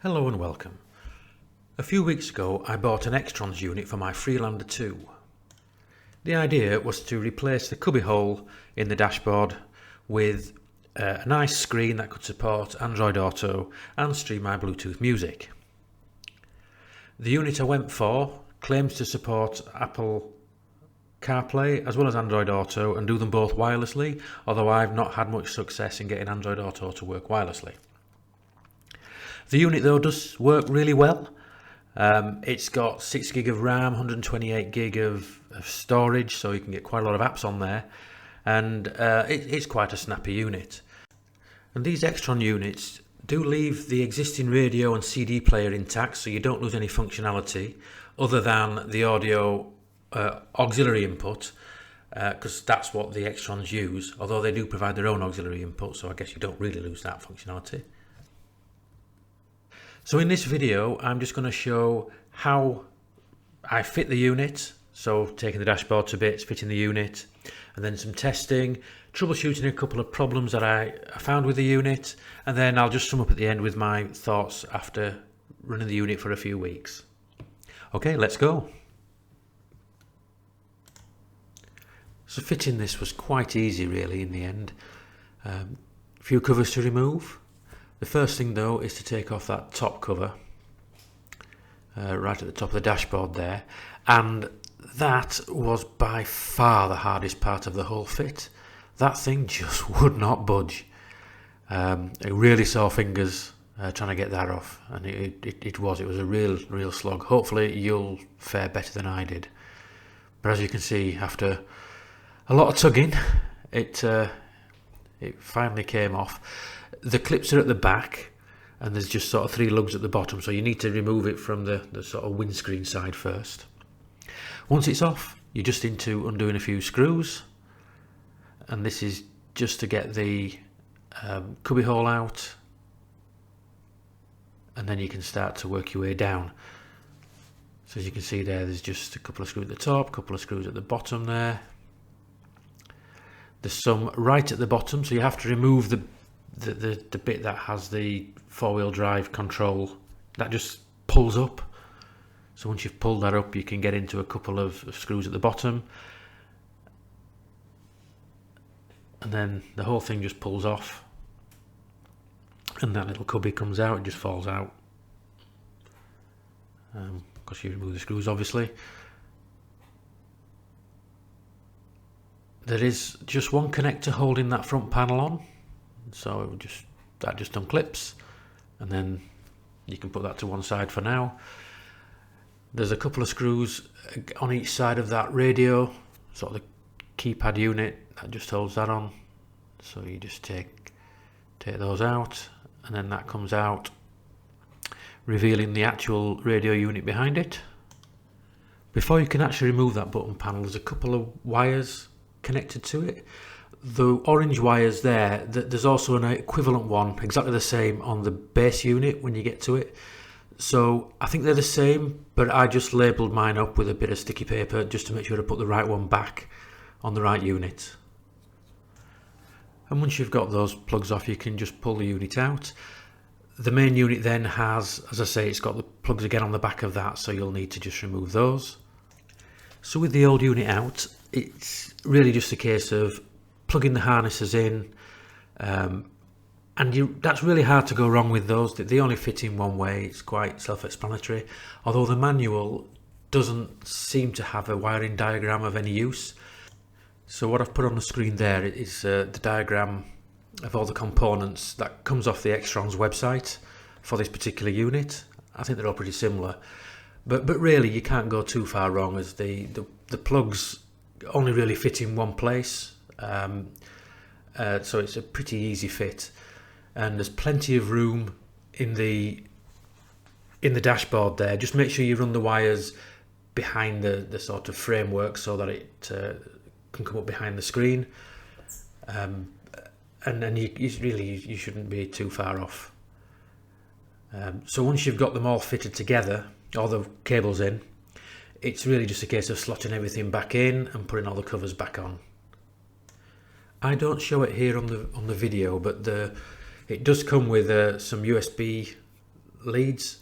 Hello and welcome. A few weeks ago I bought an Xtrons unit for my Freelander 2. The idea was to replace the cubbyhole in the dashboard with a nice screen that could support Android Auto and stream my Bluetooth music. The unit I went for claims to support Apple CarPlay as well as Android Auto and do them both wirelessly, although I've not had much success in getting Android Auto to work wirelessly. The unit though does work really well. It's got 6 gig of RAM, 128 gig of storage, so you can get quite a lot of apps on there, and it's quite a snappy unit. And these Xtron units do leave the existing radio and CD player intact, so you don't lose any functionality other than the audio auxiliary input, because that's what the Xtrons use, although they do provide their own auxiliary input, so I guess you don't really lose that functionality. So in this video I'm just going to show how I fit the unit, so taking the dashboard to bits, fitting the unit, and then some testing, troubleshooting a couple of problems that I found with the unit, and then I'll just sum up at the end with my thoughts after running the unit for a few weeks. Okay, let's go. So fitting this was quite easy really in the end. A few covers to remove. The first thing though is to take off that top cover right at the top of the dashboard there, and that was by far the hardest part of the whole fit. That thing just would not budge. It really sore fingers trying to get that off, and it was a real slog. Hopefully you'll fare better than I did, but as you can see, after a lot of tugging, it finally came off. The clips are at the back and there's just sort of 3 lugs at the bottom, so you need to remove it from the sort of windscreen side first. Once it's off, you're just into undoing a few screws, and this is just to get the cubbyhole out, and then you can start to work your way down. So as you can see there's just a couple of screws at the top, a couple of screws at the bottom there. There's some right at the bottom, so you have to remove the bit that has the 4-wheel drive control that just pulls up. So once you've pulled that up, you can get into a couple of screws at the bottom, and then the whole thing just pulls off, and that little cubby comes out and just falls out because you remove the screws obviously. There is just one connector holding that front panel on, so that just unclips, and then you can put that to one side for now. There's a couple of screws on each side of that radio, sort of the keypad unit that just holds that on, so you just take those out, and then that comes out, revealing the actual radio unit behind it. Before you can actually remove that button panel, there's a couple of wires connected to it. The orange wires there, there's also an equivalent one, exactly the same, on the base unit when you get to it. So I think they're the same, but I just labelled mine up with a bit of sticky paper just to make sure to put the right one back on the right unit. And once you've got those plugs off, you can just pull the unit out. The main unit then has, as I say, it's got the plugs again on the back of that, so you'll need to just remove those. So with the old unit out, it's really just a case of plugging the harnesses in, and that's really hard to go wrong with those. They only fit in one way. It's quite self-explanatory, although the manual doesn't seem to have a wiring diagram of any use. So what I've put on the screen there is the diagram of all the components that comes off the Xtrons website for this particular unit. I think they're all pretty similar, but really you can't go too far wrong, as the plugs only really fit in one place. So it's a pretty easy fit, and there's plenty of room in the dashboard there. Just make sure you run the wires behind the sort of framework so that it can come up behind the screen, and then you shouldn't be too far off. So once you've got them all fitted together, all the cables in, it's really just a case of slotting everything back in and putting all the covers back on. I don't show it here on the video, but it does come with some USB leads,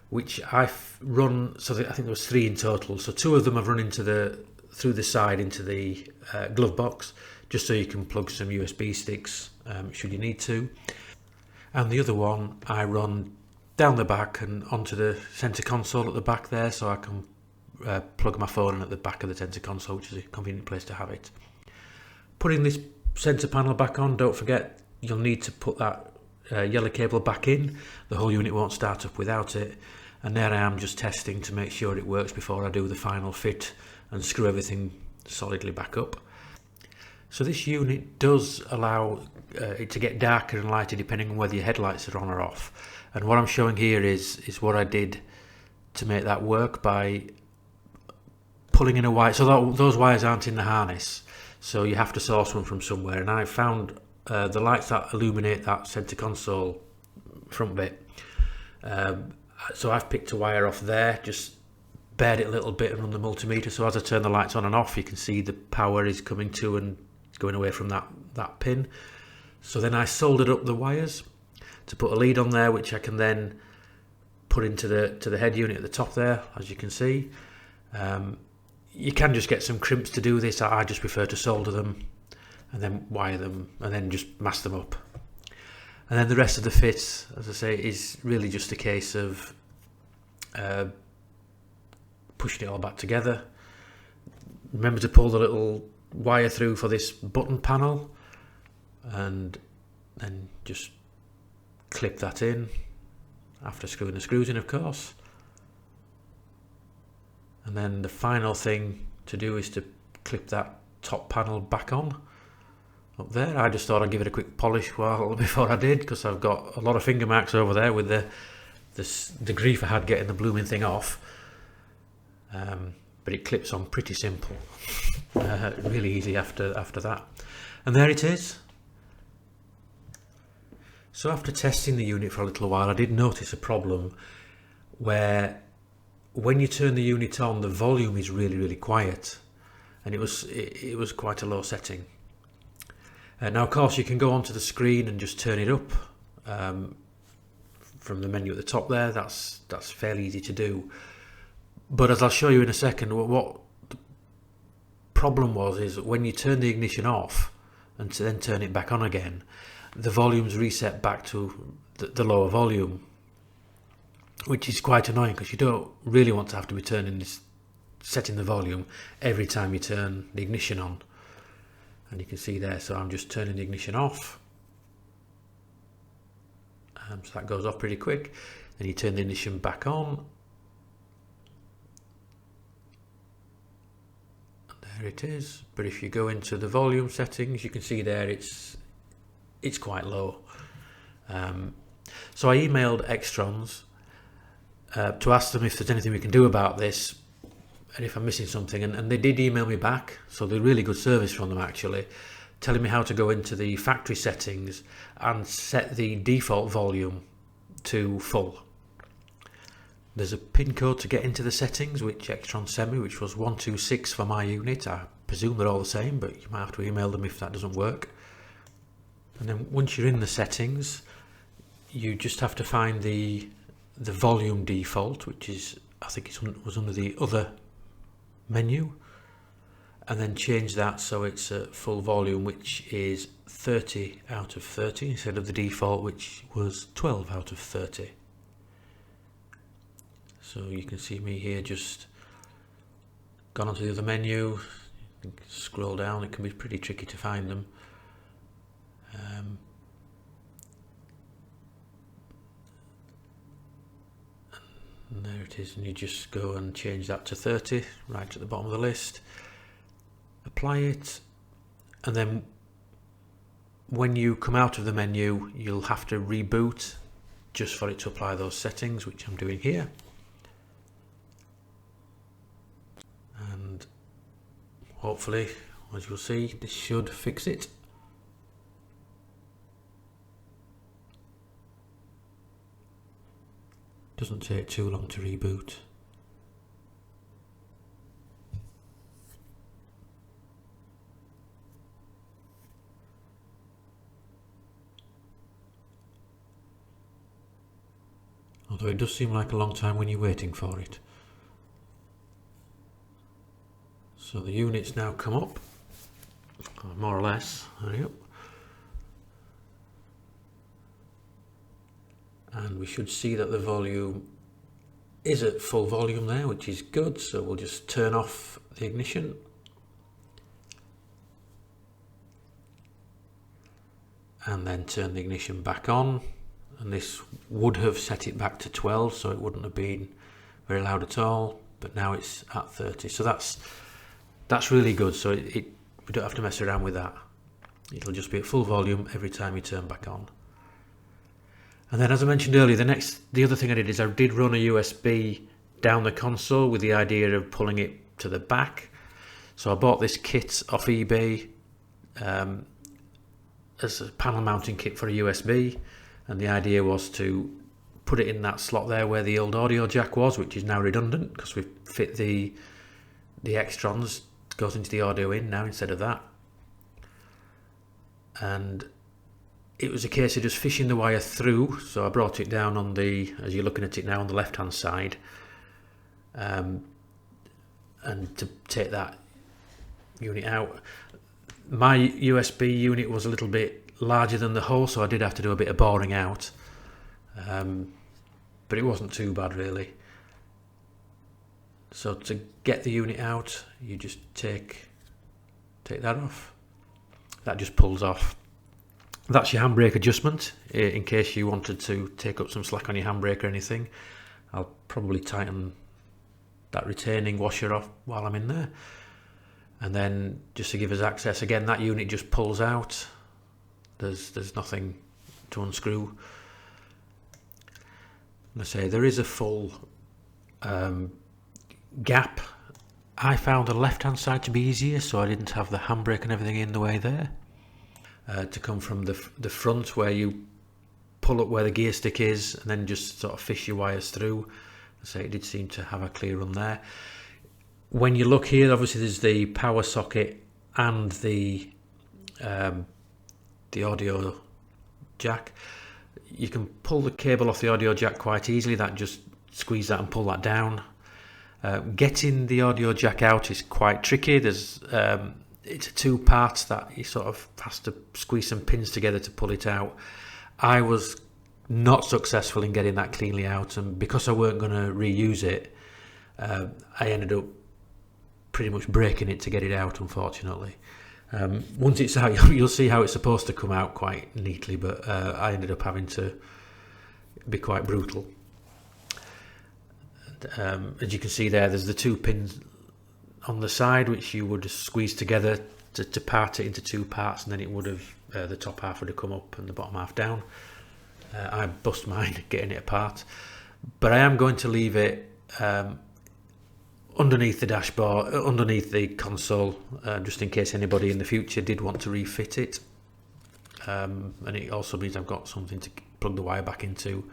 which I've run, so I think there was 3 in total. So 2 of them I've run through the side into the glove box, just so you can plug some USB sticks should you need to. And the other one I run down the back and onto the center console at the back there, so I can plug my phone in at the back of the center console, which is a convenient place to have it. Putting this center panel back on, don't forget you'll need to put that yellow cable back in. The whole unit won't start up without it. And there I am, just testing to make sure it works before I do the final fit and screw everything solidly back up. So this unit does allow it to get darker and lighter depending on whether your headlights are on or off. And what I'm showing here is what I did to make that work by pulling in a wire. So those wires aren't in the harness, so you have to source one from somewhere. And I found the lights that illuminate that center console front bit. So I've picked a wire off there, just bared it a little bit and run the multimeter. So as I turn the lights on and off, you can see the power is coming to and it's going away from that pin. So then I soldered up the wires to put a lead on there, which I can then put into the head unit at the top there, as you can see. You can just get some crimps to do this. I just prefer to solder them and then wire them and then just mask them up. And then the rest of the fit, as I say, is really just a case of pushing it all back together. Remember to pull the little wire through for this button panel and then just clip that in after screwing the screws in, of course. And then the final thing to do is to clip that top panel back on up there. I just thought I'd give it a quick polish before I did, because I've got a lot of finger marks over there with the grief I had getting the blooming thing off. But it clips on pretty simple, really easy after that. And there it is. So after testing the unit for a little while, I did notice a problem where when you turn the unit on, the volume is really quiet, and it was quite a low setting. Now of course you can go onto the screen and just turn it up from the menu at the top there. That's fairly easy to do. But as I'll show you in a second, what the problem is that when you turn the ignition off and then turn it back on again, the volume's reset back to the lower volume, which is quite annoying because you don't really want to have to be setting the volume every time you turn the ignition on. And you can see there, so I'm just turning the ignition off. So that goes off pretty quick. Then you turn the ignition back on. There it is. But if you go into the volume settings, you can see there it's quite low. So I emailed Xtrons to ask them if there's anything we can do about this and if I'm missing something, and they did email me back. So they're really good service from them, actually, telling me how to go into the factory settings and set the default volume to full. There's a pin code to get into the settings, which Xtron sent me, which was 126 for my unit. I presume they're all the same, but you might have to email them if that doesn't work. And then once you're in the settings, you just have to find the volume default, which is, I think it was under the other menu, and then change that so it's a full volume, which is 30 out of 30 instead of the default, which was 12 out of 30. So you can see me here just gone onto the other menu. Scroll down, it can be pretty tricky to find them. And there it is, and you just go and change that to 30 right at the bottom of the list, apply it, and then when you come out of the menu you'll have to reboot just for it to apply those settings, which I'm doing here. And hopefully, as you'll see, this should fix it. Doesn't take too long to reboot. although it does seem like a long time when you're waiting for it. So the unit's now come up, more or less. Hurry up. And we should see that the volume is at full volume there, which is good. So we'll just turn off the ignition. And then turn the ignition back on. And this would have set it back to 12, so it wouldn't have been very loud at all. But now it's at 30. So that's really good. So we don't have to mess around with that. It'll just be at full volume every time you turn back on. And then, as I mentioned earlier, the other thing I did is I did run a USB down the console with the idea of pulling it to the back. So I bought this kit off eBay as a panel mounting kit for a USB, and the idea was to put it in that slot there where the old audio jack was, which is now redundant because we've fit the Xtrons, goes into the audio in now instead of that. And it was a case of just fishing the wire through, so I brought it down on the, as you're looking at it now, on the left hand side, and to take that unit out. My USB unit was a little bit larger than the hole, so I did have to do a bit of boring out, but it wasn't too bad really. So to get the unit out, you just take that off. That just pulls off. That's your handbrake adjustment, in case you wanted to take up some slack on your handbrake or anything. I'll probably tighten that retaining washer off while I'm in there. And then just to give us access, again, that unit just pulls out. There's nothing to unscrew. And I say there is a full gap. I found the left hand side to be easier, so I didn't have the handbrake and everything in the way there. To come from the front where you pull up where the gear stick is and then just sort of fish your wires through. So it did seem to have a clear run there. When you look here, obviously there's the power socket and the audio jack. You can pull the cable off the audio jack quite easily. That just squeeze that and pull that down. Getting the audio jack out is quite tricky. There's it's two parts that you sort of has to squeeze some pins together to pull it out. I was not successful in getting that cleanly out, and because I weren't going to reuse it, I ended up pretty much breaking it to get it out, unfortunately. Once it's out, you'll see how it's supposed to come out quite neatly, but I ended up having to be quite brutal. As you can see there's the two pins on the side which you would squeeze together to part it into two parts, and then it would have the top half would have come up and the bottom half down. I bust mine getting it apart, but I am going to leave it underneath the dashboard, underneath the console, just in case anybody in the future did want to refit it. And it also means I've got something to plug the wire back into.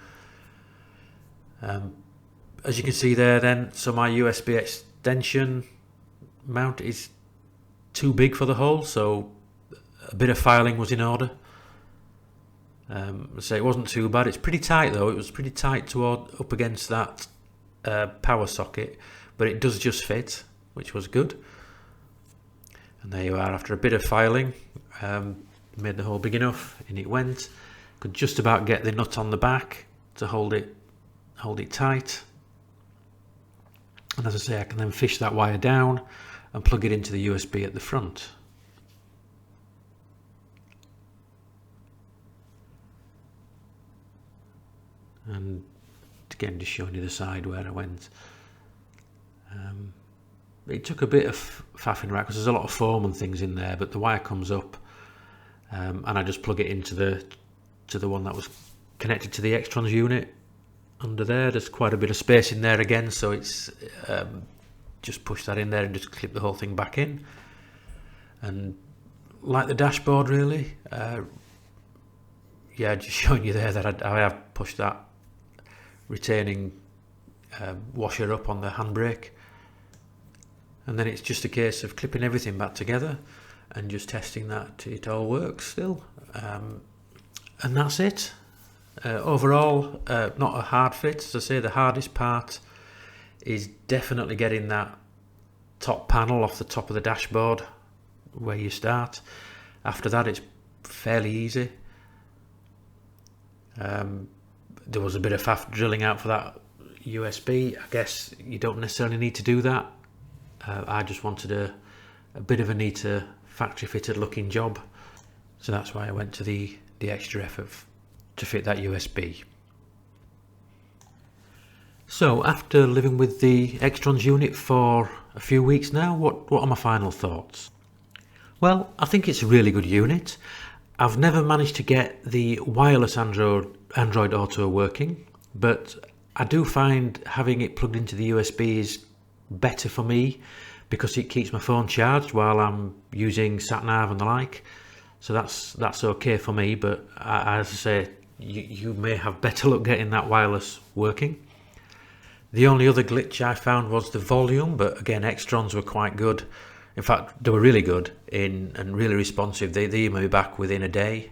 As you can see there then, so my USB extension mount is too big for the hole, so a bit of filing was in order. So it wasn't too bad. It's pretty tight though. It was pretty tight up against that power socket, but it does just fit, which was good. And there you are. After a bit of filing, made the hole big enough, and it went. Could just about get the nut on the back to hold it tight. And as I say, I can then fish that wire down and plug it into the USB at the front. And again, just showing you the side where I went. It took a bit of faffing around because there's a lot of foam and things in there, but the wire comes up, and I just plug it into the one that was connected to the Xtrons unit. Under there's quite a bit of space in there again, so it's just push that in there and just clip the whole thing back in. And like the dashboard really, yeah, just showing you there that I have pushed that retaining washer up on the handbrake, and then it's just a case of clipping everything back together and just testing that it all works still, and that's it. Overall, not a hard fit. As I say, the hardest part is definitely getting that top panel off the top of the dashboard where you start. After that, it's fairly easy. There was a bit of faff drilling out for that USB. I guess you don't necessarily need to do that. I just wanted a bit of a neater factory fitted looking job, so that's why I went to the extra effort to fit that USB. So after living with the Xtrons unit for a few weeks now, what are my final thoughts? Well, I think it's a really good unit. I've never managed to get the wireless Android Auto working, but I do find having it plugged into the USB is better for me because it keeps my phone charged while I'm using sat-nav and the like. So that's okay for me, but as I say, you may have better luck getting that wireless working. The only other glitch I found was the volume, but again, Xtrons were quite good. In fact, they were really good and really responsive. They emailed me back within a day,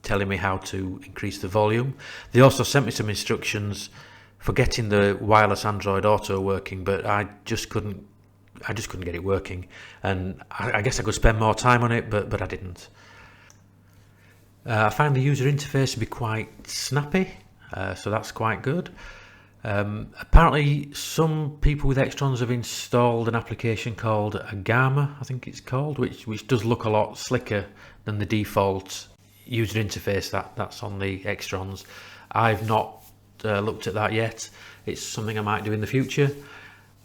telling me how to increase the volume. They also sent me some instructions for getting the wireless Android Auto working, but I just couldn't get it working. And I guess I could spend more time on it, but I didn't. I find the user interface to be quite snappy, so that's quite good. Apparently some people with Xtrons have installed an application called Agama, I think it's called, which does look a lot slicker than the default user interface that's on the Xtrons. I've not looked at that yet. It's something I might do in the future,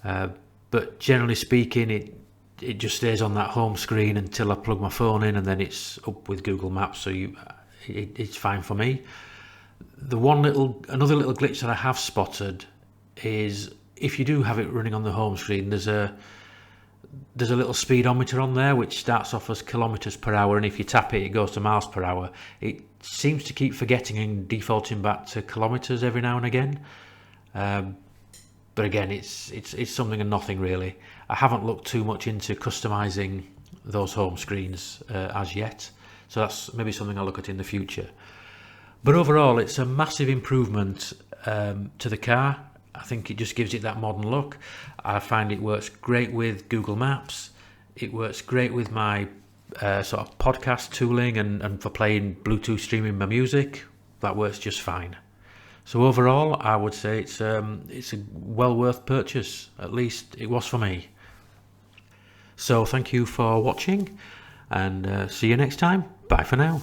but generally speaking it just stays on that home screen until I plug my phone in, and then it's up with Google Maps, so it's fine for me. Another little glitch that I have spotted is if you do have it running on the home screen, there's a little speedometer on there which starts off as kilometers per hour, and if you tap it goes to miles per hour. It seems to keep forgetting and defaulting back to kilometers every now and again, but again it's something and nothing really. I haven't looked too much into customizing those home screens as yet, so that's maybe something I'll look at in the future. But overall, it's a massive improvement to the car. I think it just gives it that modern look. I find it works great with Google Maps. It works great with my sort of podcast tooling and for playing Bluetooth streaming my music. That works just fine. So overall, I would say it's a well worth purchase. At least it was for me. So thank you for watching, and see you next time. Bye for now.